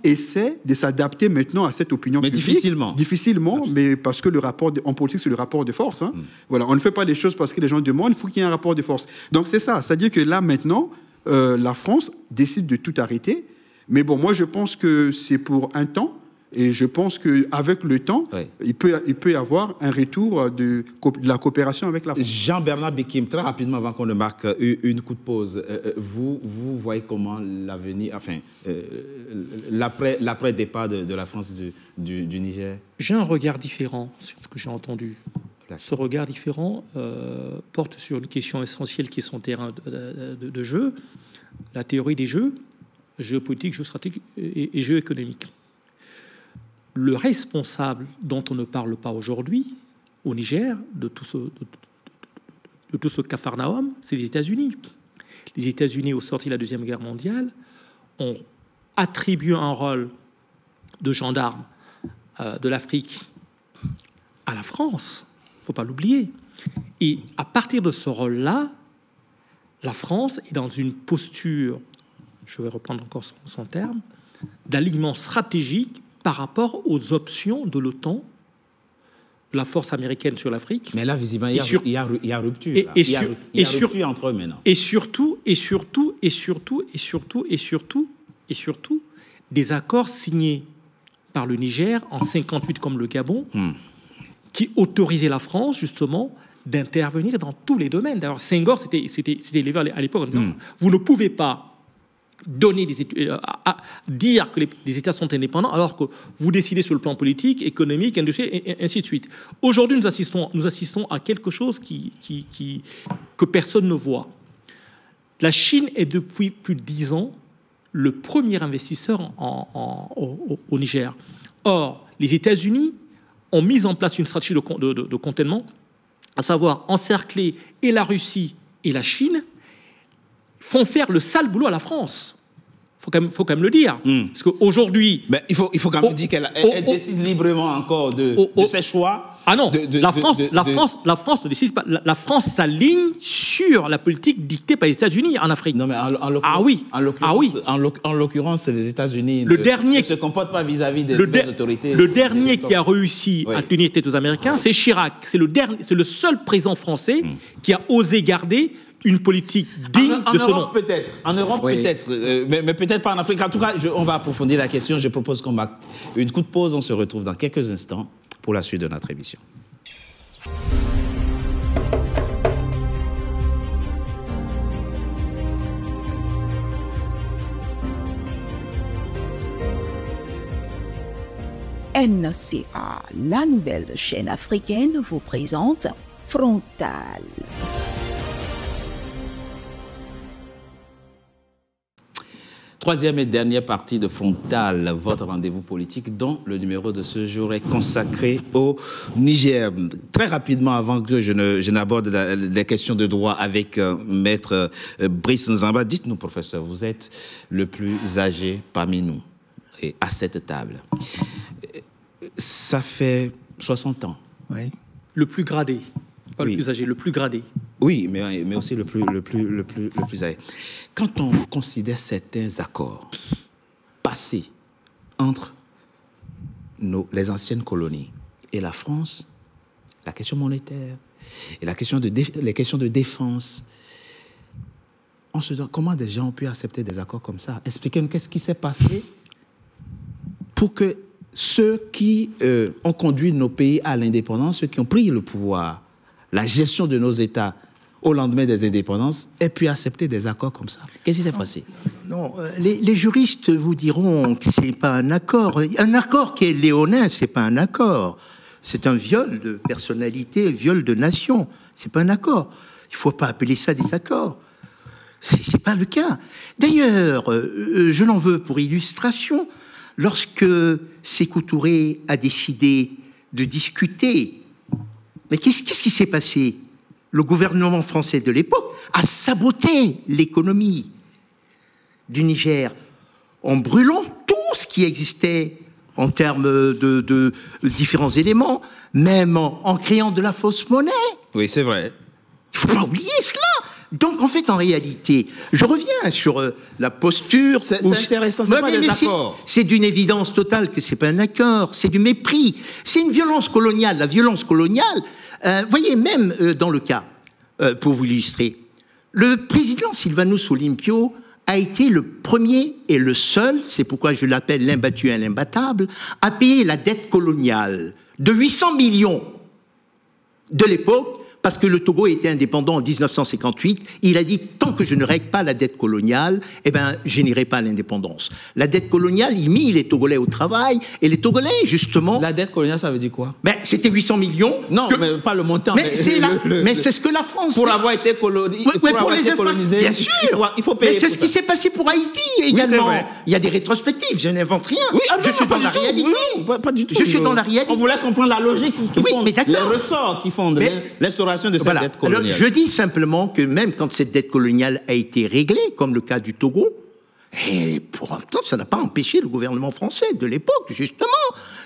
essaie de s'adapter maintenant à cette opinion publique. Difficilement. Difficilement, mais parce que le rapport en politique, c'est le rapport de force. Hein. Voilà, on ne fait pas les choses parce que les gens demandent, il faut qu'il y ait un rapport de force. Donc, c'est ça. C'est-à-dire que là, maintenant, la France décide de tout arrêter. Mais bon, moi, je pense que c'est pour un temps. Et je pense qu'avec le temps, il peut y avoir un retour de la coopération avec la France. Jean-Bernard Bekim, très rapidement, avant qu'on ne marque une coup de pause, vous voyez comment l'avenir, enfin, l'après-départ de la France du Niger? J'ai un regard différent sur ce que j'ai entendu. Ce regard différent porte sur une question essentielle qui est son terrain de jeu, la théorie des jeux, géopolitique, géostratégique et géoéconomique. Le responsable dont on ne parle pas aujourd'hui, au Niger, de tout ce capharnaüm, c'est les États-Unis. Les États-Unis, au sortir de la Deuxième Guerre mondiale, ont attribué un rôle de gendarme de l'Afrique à la France. Il ne faut pas l'oublier. Et à partir de ce rôle-là, la France est dans une posture, je vais reprendre encore son terme, d'alignement stratégique par rapport aux options de l'OTAN, de la force américaine sur l'Afrique. Mais là, visiblement, il y a rupture. Il y a rupture entre eux maintenant. Et surtout, des accords signés par le Niger en 1958 comme le Gabon, qui autorisaient la France, justement, d'intervenir dans tous les domaines. D'ailleurs, Senghor s'était élevé à l'époque en disant vous ne pouvez pas dire que les États sont indépendants alors que vous décidez sur le plan politique, économique, industriel, et ainsi de suite. Aujourd'hui, nous assistons à quelque chose que personne ne voit. La Chine est depuis plus de 10 ans le premier investisseur au Niger. Or, les États-Unis ont mis en place une stratégie de containment, à savoir encercler et la Russie et la Chine, font faire le sale boulot à la France. Il faut quand même le dire. Parce qu'aujourd'hui... Mais il faut quand même dire qu'elle décide librement encore de ses choix. Ah non, la France ne décide pas. La France s'aligne sur la politique dictée par les États-Unis en Afrique. Non, mais en l'occurrence, les États-Unis ne se comportent pas vis-à-vis des autorités. Le dernier qui a réussi à tenir tête aux Américains, c'est Chirac. C'est le seul président français qui a osé garder une politique digne de ce nom. En Europe, peut-être, mais peut-être pas en Afrique. En tout cas, on va approfondir la question. Je propose qu'on marque une coup de pause. On se retrouve dans quelques instants pour la suite de notre émission. NCA, la nouvelle chaîne africaine, vous présente Frontal. Troisième et dernière partie de Frontal, votre rendez-vous politique, dont le numéro de ce jour est consacré au Niger. Très rapidement, avant que je n'aborde les questions de droit avec Maître Brice Nzamba, dites-nous, professeur, vous êtes le plus âgé parmi nous et à cette table. Ça fait 60 ans. Oui. Le plus gradé, pas Oui. le plus âgé, le plus gradé. Oui, mais aussi le plus âgé. Quand on considère certains accords passés entre les anciennes colonies et la France, la question monétaire et les questions de défense, on se demande comment des gens ont pu accepter des accords comme ça. Expliquez-nous qu'est-ce qui s'est passé pour que ceux qui ont conduit nos pays à l'indépendance, ceux qui ont pris le pouvoir, la gestion de nos États au lendemain des indépendances, aient pu accepter des accords comme ça. Qu'est-ce qui s'est passé? Non, les juristes vous diront que c'est pas un accord. Un accord qui est léonin, c'est pas un accord. C'est un viol de personnalité, viol de nation. C'est pas un accord. Il faut pas appeler ça des accords. C'est pas le cas. D'ailleurs, je n'en veux pour illustration, lorsque Sékou Touré a décidé de discuter, mais qu'est-ce qui s'est passé? Le gouvernement français de l'époque a saboté l'économie du Niger en brûlant tout ce qui existait en termes de différents éléments, même en créant de la fausse monnaie. Oui, c'est vrai. Il ne faut pas oublier cela. Donc, en fait, en réalité, je reviens sur la posture... C'est intéressant, c'est pas des accords. C'est d'une évidence totale que c'est pas un accord, c'est du mépris. C'est une violence coloniale. La violence coloniale, voyez, même dans le cas, pour vous illustrer, le président Sylvanus Olympio a été le premier et le seul, c'est pourquoi je l'appelle l'imbattu et l'imbattable, à payer la dette coloniale de 800 millions de l'époque, parce que le Togo était indépendant en 1958, il a dit, tant que je ne règle pas la dette coloniale, eh ben, je n'irai pas à l'indépendance. La dette coloniale, il mit les Togolais au travail, et les Togolais, justement... La dette coloniale, ça veut dire quoi? Ben, c'était 800 millions... Non, mais pas le montant. Mais c'est ce que la France... Pour avoir été colonisé, bien sûr, il faut payer. Mais c'est ce qui s'est passé pour Haïti également. Il y a des rétrospectives, je n'invente rien. Oui, je suis dans la réalité. Pas du tout. Je suis dans la réalité. On voulait comprendre la logique qui fonde, les ressorts qui font l'instauration de cette dette coloniale. Alors, je dis simplement que même quand cette dette coloniale a été réglée, comme le cas du Togo, et pour autant, ça n'a pas empêché le gouvernement français de l'époque, justement,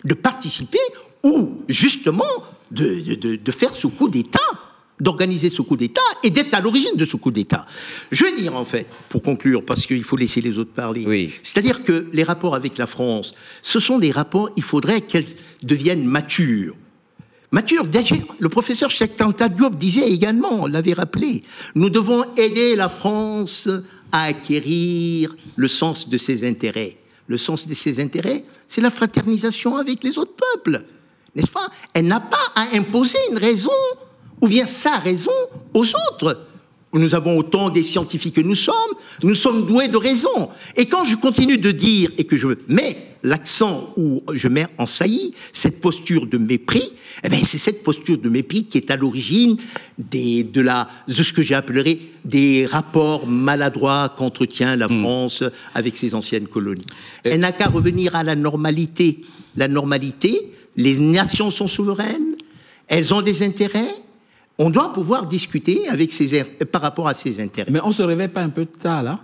de participer ou, justement, de faire ce coup d'État, d'organiser ce coup d'État et d'être à l'origine de ce coup d'État. Je veux dire, en fait, pour conclure, parce qu'il faut laisser les autres parler, oui. C'est-à-dire que les rapports avec la France, ce sont des rapports, il faudrait qu'elles deviennent matures. Le professeur Cheikh Anta Diop disait également, on l'avait rappelé, nous devons aider la France à acquérir le sens de ses intérêts. Le sens de ses intérêts, c'est la fraternisation avec les autres peuples, n'est-ce pas? Elle n'a pas à imposer une raison, ou bien sa raison, aux autres. Nous avons autant des scientifiques que nous sommes doués de raison. Et quand je continue de dire, et que je mets l'accent où je mets en saillie cette posture de mépris, eh bien c'est cette posture de mépris qui est à l'origine de ce que j'appellerais des rapports maladroits qu'entretient la France avec ses anciennes colonies. Elle n'a qu'à revenir à la normalité. La normalité, les nations sont souveraines, elles ont des intérêts. On doit pouvoir discuter par rapport à ses intérêts. Mais on ne se réveille pas un peu tard, là?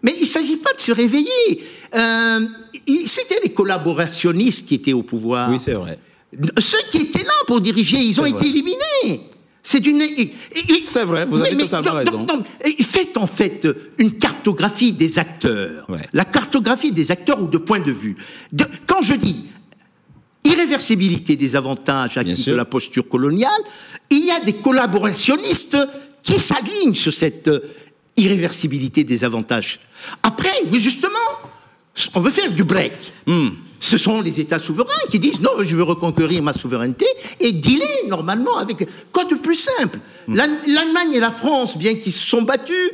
Mais il ne s'agit pas de se réveiller. C'était les collaborationnistes qui étaient au pouvoir. Oui, c'est vrai. Ceux qui étaient là pour diriger, ils ont été éliminés. C'est vrai, vous avez totalement raison. Faites en fait une cartographie des acteurs. Ouais. La cartographie des acteurs ou de point de vue. Quand je dis irréversibilité des avantages acquis de la posture coloniale, il y a des collaborationnistes qui s'alignent sur cette irréversibilité des avantages. Après, justement, on veut faire du break. Ce sont les États souverains qui disent « Non, je veux reconquérir ma souveraineté » et dealer normalement avec... Quoi de plus simple? L'Allemagne et la France, bien qu'ils se sont battus,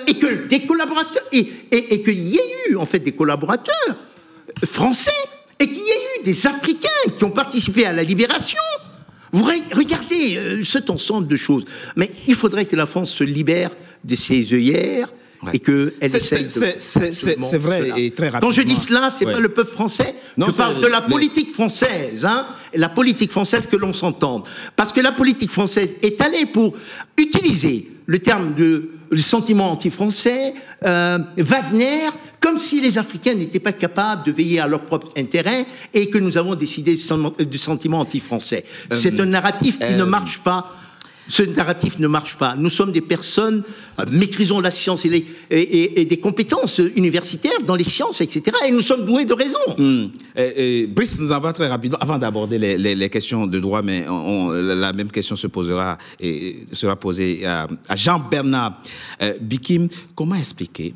et que des collaborateurs... Et qu'il y ait eu, en fait, des collaborateurs français et qu'il y ait eu des Africains qui ont participé à la libération. Vous regardez cet ensemble de choses. Mais il faudrait que la France se libère de ses œillères et qu'elle essaye de... C'est vrai cela. et très rapidement. Quand je dis cela, c'est Ouais. pas le peuple français. Non, je parle de la politique française, hein, la politique française, que l'on s'entende. Parce que la politique française est allée pour utiliser le terme le sentiment anti-français, Wagner, comme si les Africains n'étaient pas capables de veiller à leur propre intérêt et que nous avons décidé du sentiment anti-français. C'est un narratif qui ne marche pas. Ce narratif ne marche pas. Nous sommes des personnes, maîtrisons la science et des compétences universitaires dans les sciences, etc. Et nous sommes doués de raison. Brice nous en va très rapidement, avant d'aborder les questions de droit, mais la même question se posera et sera posée à Jean-Bernard Bikim. Comment expliquer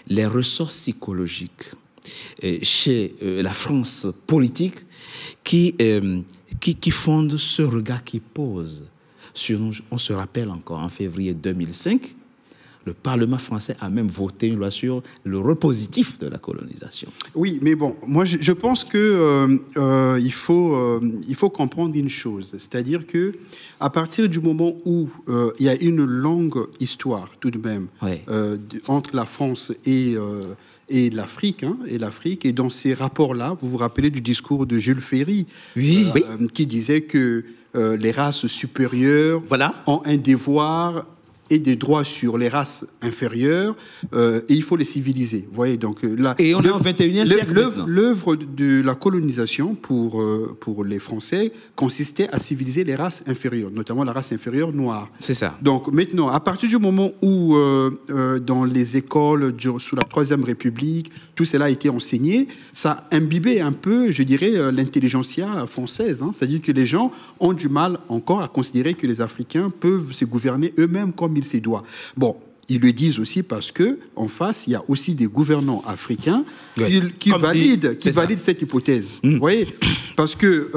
les ressorts psychologiques chez la France politique qui fondent ce regard qui pose sur nous? On se rappelle encore, en février 2005, le Parlement français a même voté une loi sur le repositif de la colonisation. Oui, mais bon, moi je pense que il faut comprendre une chose, c'est-à-dire que à partir du moment où il y a une longue histoire tout de même entre la France et l'Afrique, et dans ces rapports-là, vous vous rappelez du discours de Jules Ferry, qui disait que les races supérieures ont un devoir et des droits sur les races inférieures, et il faut les civiliser. Vous voyez, donc là, et on est au 21e siècle. L'œuvre de la colonisation pour les Français consistait à civiliser les races inférieures, notamment la race inférieure noire. C'est ça. Donc maintenant, à partir du moment où dans les écoles sous la Troisième République, tout cela a été enseigné, ça a imbibé un peu, je dirais, l'intelligentsia française. C'est-à-dire que les gens ont du mal encore à considérer que les Africains peuvent se gouverner eux-mêmes comme il se doit. Bon, ils le disent aussi parce que en face, il y a aussi des gouvernants africains qui valident cette hypothèse. Vous voyez, parce que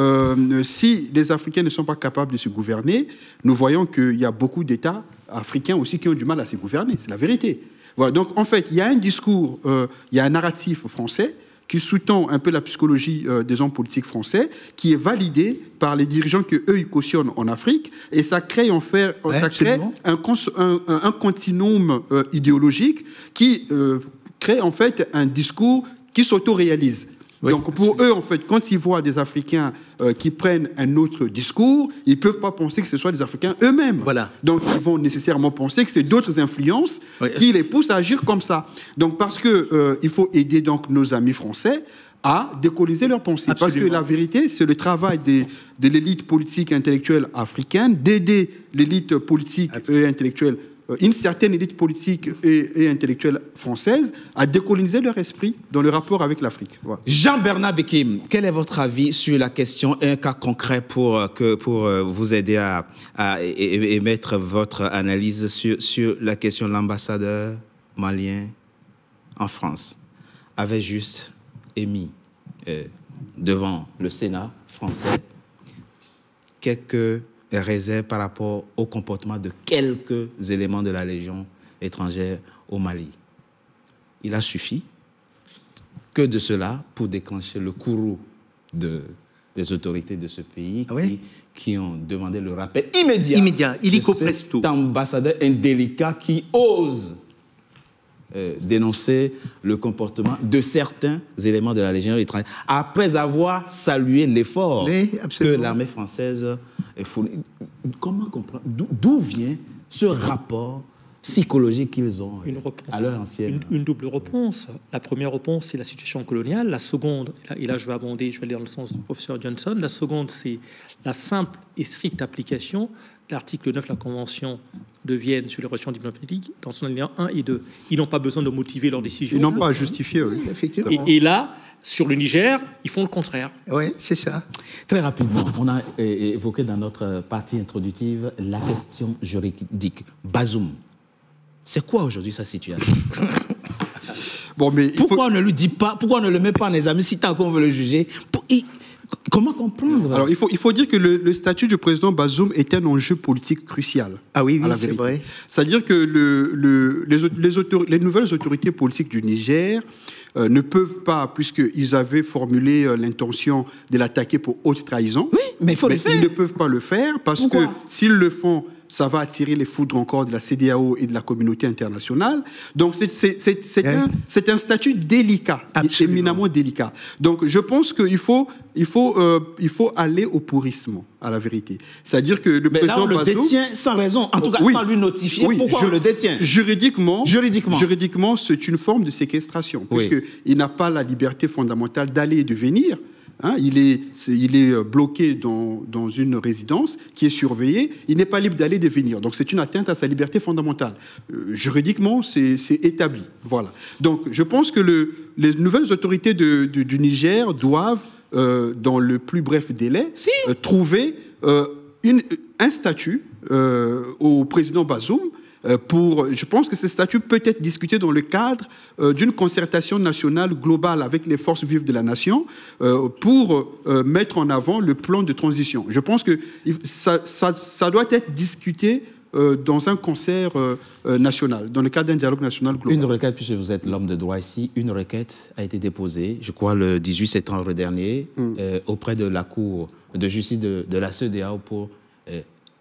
si les Africains ne sont pas capables de se gouverner, nous voyons qu'il y a beaucoup d'États africains aussi qui ont du mal à se gouverner. C'est la vérité. Voilà. Donc en fait, il y a un discours, il y a un narratif français qui sous-tend un peu la psychologie des hommes politiques français, qui est validé par les dirigeants que eux ils cautionnent en Afrique, et ça crée en fait, un continuum idéologique qui crée en fait un discours qui s'auto-réalise. Donc pour eux, en fait, quand ils voient des Africains qui prennent un autre discours, ils ne peuvent pas penser que ce soit des Africains eux-mêmes. Donc ils vont nécessairement penser que c'est d'autres influences qui les poussent à agir comme ça. Donc parce que il faut aider donc nos amis français à décoloniser leur pensée. Parce que la vérité, c'est le travail de l'élite politique et intellectuelle africaine, d'aider l'élite politique et intellectuelle, une certaine élite politique et intellectuelle française à décoloniser leur esprit dans le rapport avec l'Afrique. Voilà. Jean-Bernard Bikim, quel est votre avis sur la question, un cas concret pour vous aider à émettre votre analyse sur la question? L'ambassadeur malien en France avait juste émis devant le Sénat français quelques réserves par rapport au comportement de quelques éléments de la Légion étrangère au Mali. Il a suffi que de cela pour déclencher le courroux des autorités de ce pays qui ont demandé le rappel immédiat illico de presto. cet ambassadeur indélicat qui ose dénoncer le comportement de certains éléments de la Légion étrangère, après avoir salué l'effort que l'armée française est fournie. Comment comprendre? D'où vient ce rapport psychologique qu'ils ont à leur ancienne? Une double réponse. La première réponse, c'est la situation coloniale. La seconde, et là je vais abonder, je vais aller dans le sens du professeur Johnson, la seconde, c'est la simple et stricte application de l'article 9 de la Convention de Vienne sur les relations diplomatiques, dans son alinéa 1 et 2. Ils n'ont pas besoin de motiver leur décision. Ils n'ont pas à justifier, effectivement. Et là, sur le Niger, ils font le contraire. Oui, c'est ça. Très rapidement, on a évoqué dans notre partie introductive la question juridique. Bazoum, c'est quoi aujourd'hui sa situation? Bon, mais pourquoi on ne lui dit pas, pourquoi on ne le met pas en examen si tant qu'on veut le juger? Comment comprendre? Alors, il faut dire que le statut du président Bazoum est un enjeu politique crucial. Ah oui, c'est vrai. C'est-à-dire que les nouvelles autorités politiques du Niger ne peuvent pas, puisqu'ils avaient formulé l'intention de l'attaquer pour haute trahison. Oui, mais il faut le faire. Ils ne peuvent pas le faire parce que s'ils le font, ça va attirer les foudres encore de la CEDEAO et de la communauté internationale. Donc c'est un statut délicat, éminemment délicat. Donc je pense qu'il faut aller au purisme, à la vérité. C'est-à-dire que le président là, on le Bazoum détient sans raison, en tout cas sans lui notifier pourquoi on le détient. Juridiquement, c'est une forme de séquestration, puisqu'il n'a pas la liberté fondamentale d'aller et de venir. Hein, il est bloqué dans une résidence qui est surveillée. Il n'est pas libre d'aller et de venir. Donc c'est une atteinte à sa liberté fondamentale. Juridiquement, c'est établi. Voilà. Donc je pense que les nouvelles autorités du Niger doivent, dans le plus bref délai, trouver un statut au président Bazoum. Je pense que ce statut peut être discuté dans le cadre d'une concertation nationale globale avec les forces vives de la nation pour mettre en avant le plan de transition. Je pense que ça doit être discuté dans un concert national, dans le cadre d'un dialogue national global. Une requête, puisque vous êtes l'homme de droit ici, une requête a été déposée, je crois le 18 septembre dernier, auprès de la Cour de justice de la CEDEAO pour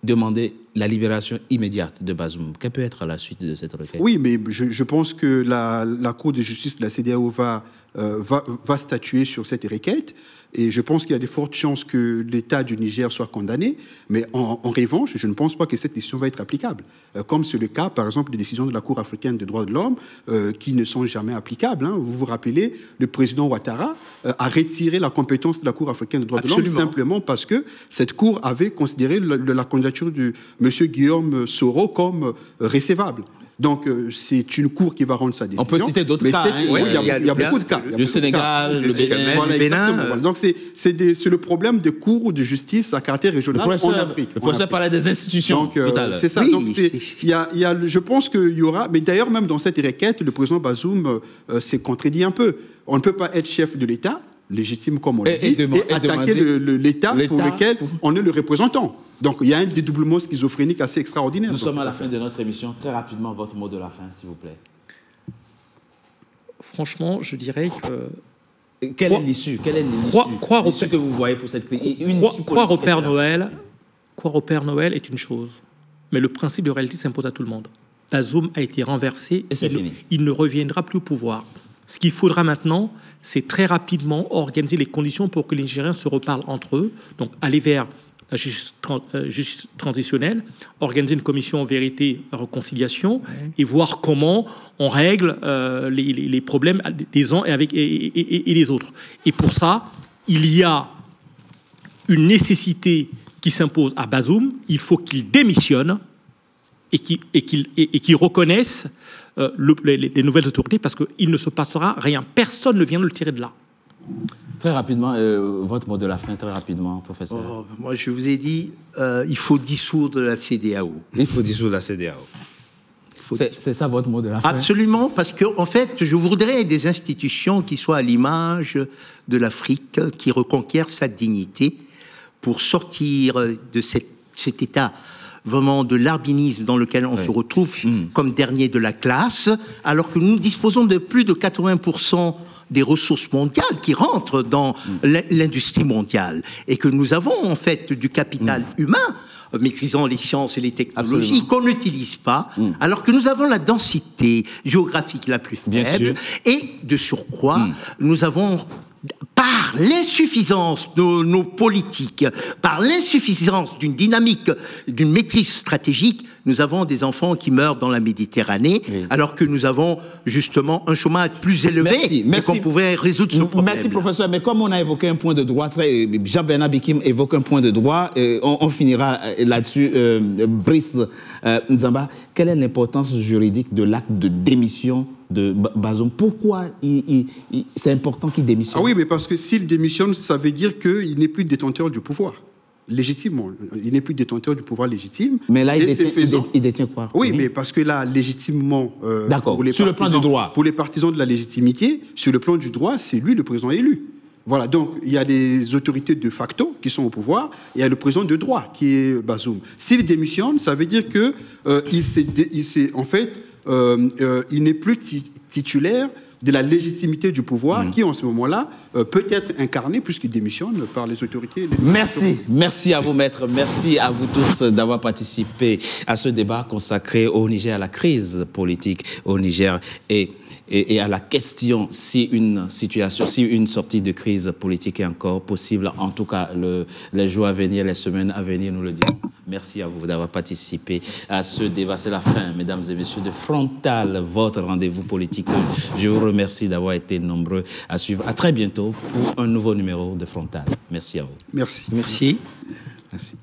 demander la libération immédiate de Bazoum. Quelle peut être la suite de cette requête? Oui, mais je pense que la Cour de justice de la CEDEAO va statuer sur cette requête. Et je pense qu'il y a de fortes chances que l'État du Niger soit condamné. Mais en revanche, je ne pense pas que cette décision va être applicable. Comme c'est le cas, par exemple, des décisions de la Cour africaine des droits de l'homme qui ne sont jamais applicables. Hein. Vous vous rappelez, le président Ouattara a retiré la compétence de la Cour africaine des droits de l'homme simplement parce que cette Cour avait considéré la candidature de M. Guillaume Soro comme recevable. Donc, c'est une cour qui va rendre sa décision. On peut citer d'autres cas. Il y a beaucoup de cas. Le Sénégal, le Bénin. Voilà, exactement. Donc, c'est le problème des cours de justice à caractère régional en Afrique. Le professeur parlait des institutions tout à l'heure. C'est ça. Oui. Donc, je pense qu'il y aura... Mais d'ailleurs, même dans cette requête, le président Bazoum s'est contredit un peu. On ne peut pas être chef de l'État, légitime comme on le dit, et attaquer l'État pour lequel on est le représentant. Donc il y a un dédoublement schizophrénique assez extraordinaire. Nous sommes à la fin de notre émission. Très rapidement, votre mot de la fin, s'il vous plaît. Franchement, je dirais que... Quelle est l'issue que vous voyez pour cette crise? Croire au Père Noël est une chose, mais le principe de réalité s'impose à tout le monde. Bazoum a été renversé, et c'est fini. Il ne reviendra plus au pouvoir. Ce qu'il faudra maintenant, c'est très rapidement organiser les conditions pour que les Nigériens se reparlent entre eux, donc aller vers la justice transitionnelle, organiser une commission vérité et réconciliation et voir comment on règle les problèmes des uns et des autres. Et pour ça, il y a une nécessité qui s'impose à Bazoum. Il faut qu'il démissionne et qu'il reconnaisse les nouvelles autorités, parce qu'il ne se passera rien. Personne ne vient de le tirer de là. Très rapidement, votre mot de la fin, très rapidement, professeur. Moi, je vous ai dit, il faut dissoudre la CEDEAO. Il faut dissoudre la CEDEAO. C'est ça votre mot de la fin? Absolument, parce qu'en fait, je voudrais des institutions qui soient à l'image de l'Afrique, qui reconquièrent sa dignité pour sortir de cet état vraiment de l'arbinisme dans lequel on se retrouve comme dernier de la classe, alors que nous disposons de plus de 80% des ressources mondiales qui rentrent dans l'industrie mondiale, et que nous avons en fait du capital humain, maîtrisant les sciences et les technologies qu'on n'utilise pas, alors que nous avons la densité géographique la plus faible, et de surcroît, nous avons... Par l'insuffisance de nos politiques, par l'insuffisance d'une dynamique, d'une maîtrise stratégique, nous avons des enfants qui meurent dans la Méditerranée, alors que nous avons justement un chômage plus élevé et qu'on pouvait résoudre ce problème. Merci, professeur. Mais comme on a évoqué un point de droit, Jean-Bernard Bikim évoque un point de droit, on finira là-dessus. Brice Nzamba, quelle est l'importance juridique de l'acte de démission de Bazoum? Pourquoi c'est important qu'il démissionne? Oui, mais parce que s'il démissionne, ça veut dire qu'il n'est plus détenteur du pouvoir. Légitimement. Il n'est plus détenteur du pouvoir légitime. Mais là, il détient quoi? Oui, mais parce que là, légitimement... D'accord, sur le plan du droit. Pour les partisans de la légitimité, sur le plan du droit, c'est lui le président élu. Voilà, donc il y a des autorités de facto qui sont au pouvoir, et il y a le président de droit qui est Bazoum. S'il démissionne, ça veut dire que il n'est plus titulaire de la légitimité du pouvoir qui, en ce moment-là, peut être incarné, puisqu'il démissionne, par les autorités. Merci à vous, maîtres. Merci à vous tous d'avoir participé à ce débat consacré au Niger, à la crise politique au Niger et à la question si une sortie de crise politique est encore possible. En tout cas, les jours à venir, les semaines à venir nous le diront. Merci à vous d'avoir participé à ce débat. C'est la fin, mesdames et messieurs, de Frontal, votre rendez-vous politique. Je vous remercie d'avoir été nombreux à suivre. À très bientôt pour un nouveau numéro de Frontal. Merci à vous. Merci. Merci. Merci.